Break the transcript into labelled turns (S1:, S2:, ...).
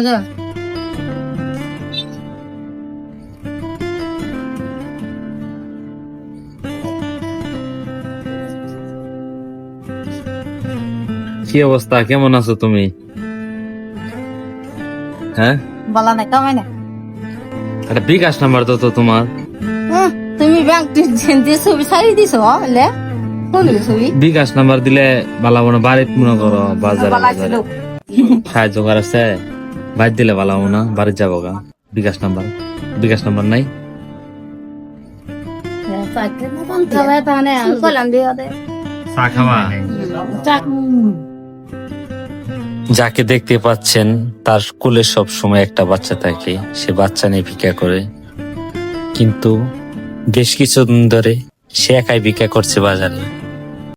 S1: আগে
S2: কি অবস্থা, কেমন আছো তুমি? হ্যাঁ,
S1: বলা নাই কামাই না
S2: একটা বিকাশ নাম্বার তো তোমার।
S1: তুমি ব্যাংক দিয়ে ছবি ছাড়ি দিছো লে কোন ছবি
S2: বিকাশ নাম্বার দিলে ভালো না, বাড়িতে মনে করো বাজারে বাজারে সাহায্য করাছে, বাইর দিলে ভালো না, বাড়িতে যাবো গা। বিকাশ নাম্বার নাই। চা খাওয়া? যাকে দেখতে পাচ্ছেন তার কোলে সব সময় একটা বাচ্চা থাকে, সে বাচ্চা নিয়ে ভিক্ষা করে, কিন্তু বেশ কিছুদিন ধরে সে একাই ভিক্ষা করছে বাজারে।